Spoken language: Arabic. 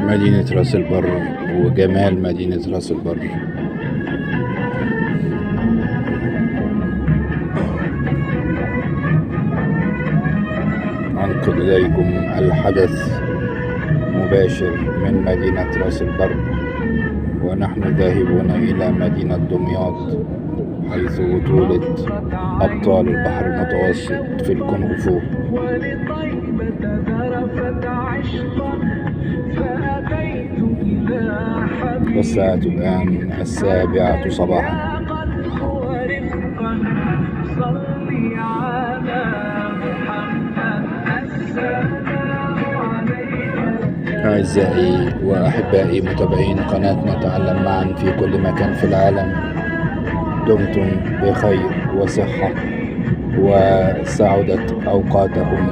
مدينة راس البر وجمال مدينة راس البر. أنقل إليكم الحدث مباشر من مدينة راس البر، ونحن ذاهبون إلى مدينة دمياط، حيث بطولة أبطال البحر المتوسط في الكونغ فو. والساعة الآن 7:00 صباحا. أعزائي وأحبائي متابعين قناة نتعلم معا في كل مكان في العالم، دمتم بخير وصحة وسعدت أوقاتكم.